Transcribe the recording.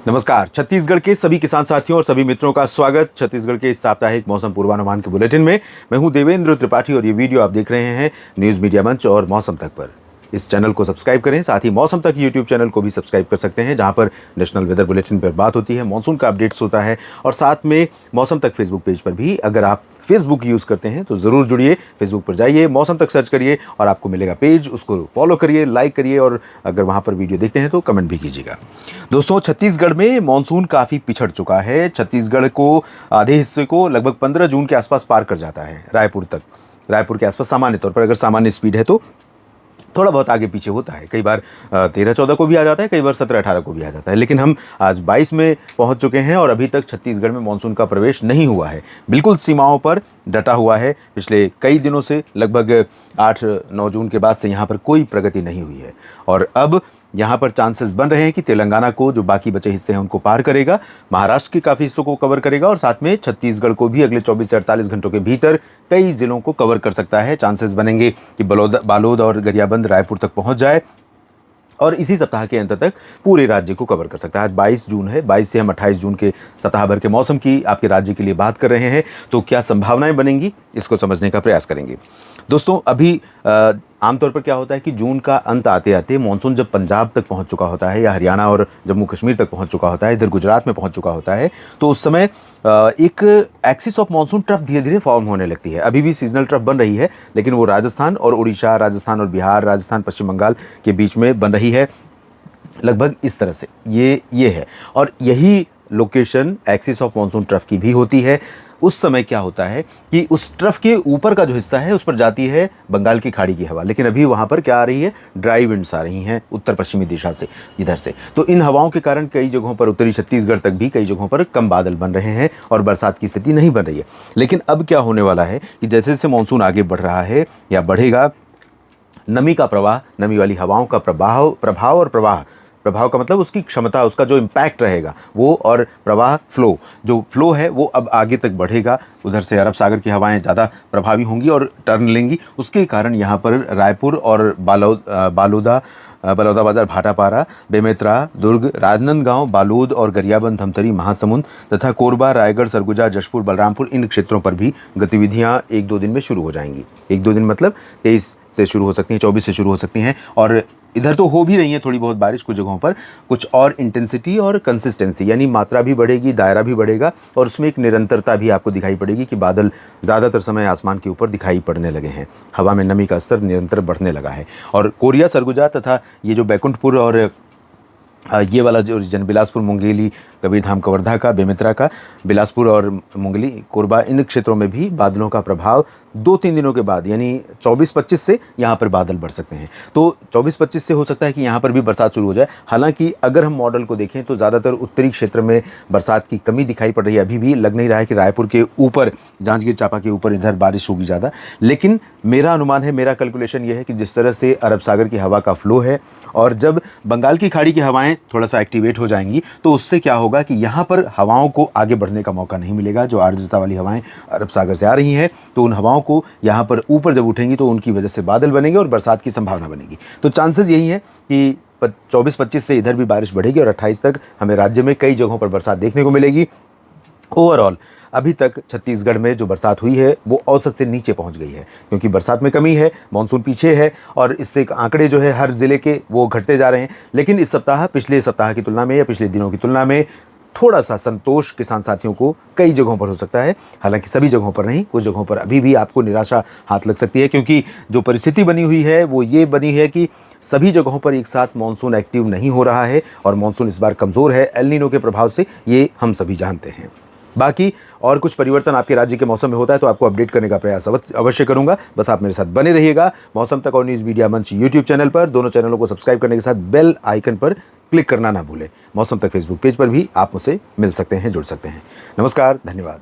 नमस्कार। छत्तीसगढ़ के सभी किसान साथियों और सभी मित्रों का स्वागत छत्तीसगढ़ के इस साप्ताहिक मौसम पूर्वानुमान के बुलेटिन में। मैं हूं देवेंद्र त्रिपाठी और ये वीडियो आप देख रहे हैं न्यूज मीडिया मंच और मौसम तक पर। इस चैनल को सब्सक्राइब करें, साथ ही मौसम तक यूट्यूब चैनल को भी सब्सक्राइब कर सकते हैं, जहां पर नेशनल वेदर बुलेटिन पर बात होती है, मानसून का अपडेट्स होता है और साथ में मौसम तक फेसबुक पेज पर भी। अगर आप फेसबुक यूज़ करते हैं तो ज़रूर जुड़िए, फेसबुक पर जाइए, मौसम तक सर्च करिए और आपको मिलेगा पेज, उसको फॉलो करिए, लाइक करिए और अगर वहाँ पर वीडियो देखते हैं तो कमेंट भी कीजिएगा। दोस्तों, छत्तीसगढ़ में मानसून काफ़ी पिछड़ चुका है। छत्तीसगढ़ को आधे हिस्से को लगभग 15 जून के आसपास पार कर जाता है, रायपुर तक। रायपुर के आसपास सामान्य तौर पर अगर सामान्य स्पीड है तो थोड़ा बहुत आगे पीछे होता है, कई बार 13-14 को भी आ जाता है, कई बार 17-18 को भी आ जाता है, लेकिन हम आज 22 में पहुंच चुके हैं और अभी तक छत्तीसगढ़ में मानसून का प्रवेश नहीं हुआ है। बिल्कुल सीमाओं पर डटा हुआ है। पिछले कई दिनों से लगभग 8-9 जून के बाद से यहाँ पर कोई प्रगति नहीं हुई है और अब यहाँ पर चांसेस बन रहे हैं कि तेलंगाना को, जो बाकी बचे हिस्से हैं, उनको पार करेगा, महाराष्ट्र के काफ़ी हिस्सों को कवर करेगा और साथ में छत्तीसगढ़ को भी अगले 24 से 48 घंटों के भीतर कई जिलों को कवर कर सकता है। चांसेस बनेंगे कि बालोद और गरियाबंद रायपुर तक पहुँच जाए और इसी सप्ताह के अंत तक पूरे राज्य को कवर कर सकता है। आज 22 जून है, 22 से हम 28 जून के सप्ताह भर के मौसम की आपके राज्य के लिए बात कर रहे हैं। तो क्या संभावनाएं बनेंगी, इसको समझने का प्रयास करेंगे। दोस्तों, अभी आमतौर पर क्या होता है कि जून का अंत आते आते मानसून जब पंजाब तक पहुंच चुका होता है या हरियाणा और जम्मू कश्मीर तक पहुंच चुका होता है, इधर गुजरात में पहुंच चुका होता है, तो उस समय एक एक्सिस ऑफ मानसून ट्रफ धीरे धीरे फॉर्म होने लगती है। अभी भी सीजनल ट्रफ बन रही है, लेकिन वो राजस्थान और उड़ीसा, राजस्थान और बिहार, राजस्थान पश्चिम बंगाल के बीच में बन रही है, लगभग इस तरह से ये है। और यही location axis of monsoon trough की भी होती है। उस समय क्या होता है कि उस ट्रफ के ऊपर का जो हिस्सा है उस पर जाती है बंगाल की खाड़ी की हवा, लेकिन अभी वहाँ पर क्या आ रही है, ड्राई विंड्स आ रही हैं उत्तर पश्चिमी दिशा से, इधर से। तो इन हवाओं के कारण कई जगहों पर, उत्तरी छत्तीसगढ़ तक भी कई जगहों पर कम बादल बन रहे हैं और बरसात की स्थिति नहीं बन रही है। लेकिन अब क्या होने वाला है कि जैसे जैसे मानसून आगे बढ़ रहा है या बढ़ेगा, नमी का प्रवाह, नमी वाली हवाओं का प्रभाव और प्रभाव का मतलब उसकी क्षमता, उसका जो इम्पैक्ट रहेगा वो, और प्रवाह, फ्लो है वो अब आगे तक बढ़ेगा। उधर से अरब सागर की हवाएं ज़्यादा प्रभावी होंगी और टर्न लेंगी। उसके कारण यहाँ पर रायपुर और बलौदाबाजार, भाटापारा, बेमेतरा, दुर्ग, राजनांदगांव, बालोद और गरियाबंद, धमतरी, महासमुंद तथा कोरबा, रायगढ़, सरगुजा, जशपुर, बलरामपुर, इन क्षेत्रों पर भी गतिविधियाँ 1-2 दिन में शुरू हो जाएंगी। 1-2 दिन मतलब 23 से शुरू हो सकती हैं, 24 से शुरू हो सकती हैं और इधर तो हो भी रही है थोड़ी बहुत बारिश कुछ जगहों पर। कुछ और इंटेंसिटी और कंसिस्टेंसी, यानी मात्रा भी बढ़ेगी, दायरा भी बढ़ेगा और उसमें एक निरंतरता भी आपको दिखाई पड़ेगी कि बादल ज़्यादातर समय आसमान के ऊपर दिखाई पड़ने लगे हैं। हवा में नमी का स्तर निरंतर बढ़ने लगा है और कोरिया, सरगुजा तथा ये जो बैकुंठपुर और ये वाला जो रीजन, बिलासपुर, मुंगेली, कबीरधाम, कवर्धा का, बेमेतरा का, बिलासपुर और मुंगली, कोरबा, इन क्षेत्रों में भी बादलों का प्रभाव 2-3 दिनों के बाद, यानी 24-25 से यहाँ पर बादल बढ़ सकते हैं। तो 24-25 से हो सकता है कि यहाँ पर भी बरसात शुरू हो जाए। हालांकि अगर हम मॉडल को देखें तो ज़्यादातर उत्तरी क्षेत्र में बरसात की कमी दिखाई पड़ रही है। अभी भी लग नहीं रहा है कि रायपुर के ऊपर, जांजगीर चांपा के ऊपर इधर बारिश होगी ज़्यादा, लेकिन मेरा अनुमान है, मेरा कैलकुलेशन ये है कि जिस तरह से अरब सागर की हवा का फ्लो है और जब बंगाल की खाड़ी की हवाएं थोड़ा सा एक्टिवेट हो जाएंगी तो उससे क्या होगा कि यहाँ पर हवाओं को आगे बढ़ने का मौका नहीं मिलेगा। जो आर्द्रता वाली हवाएं अरब सागर से आ रही हैं, तो उन हवाओं को यहाँ पर ऊपर जब उठेंगी तो उनकी वजह से बादल बनेंगे और बरसात की संभावना बनेगी। तो चांसेस यही है कि 24-25 से इधर भी बारिश बढ़ेगी और 28 तक हमें राज्य में कई जगहों पर बरसात देखने को मिलेगी। ओवरऑल अभी तक छत्तीसगढ़ में जो बरसात हुई है वो औसत से नीचे पहुंच गई है, क्योंकि बरसात में कमी है, मानसून पीछे है और इससे आंकड़े जो है हर ज़िले के वो घटते जा रहे हैं। लेकिन इस सप्ताह पिछले सप्ताह की तुलना में या पिछले दिनों की तुलना में थोड़ा सा संतोष किसान साथियों को कई जगहों पर हो सकता है। हालांकि सभी जगहों पर नहीं, कुछ जगहों पर अभी भी आपको निराशा हाथ लग सकती है, क्योंकि जो परिस्थिति बनी हुई है वो ये बनी है कि सभी जगहों पर एक साथ मानसून एक्टिव नहीं हो रहा है और मानसून इस बार कमज़ोर है एल नीनो के प्रभाव से, ये हम सभी जानते हैं। बाकी और कुछ परिवर्तन आपके राज्य के मौसम में होता है तो आपको अपडेट करने का प्रयास अवश्य करूंगा। बस आप मेरे साथ बने रहिएगा मौसम तक और न्यूज़ मीडिया मंच यूट्यूब चैनल पर। दोनों चैनलों को सब्सक्राइब करने के साथ बेल आइकन पर क्लिक करना ना भूलें। मौसम तक फेसबुक पेज पर भी आप मुझसे मिल सकते हैं, जुड़ सकते हैं। नमस्कार, धन्यवाद।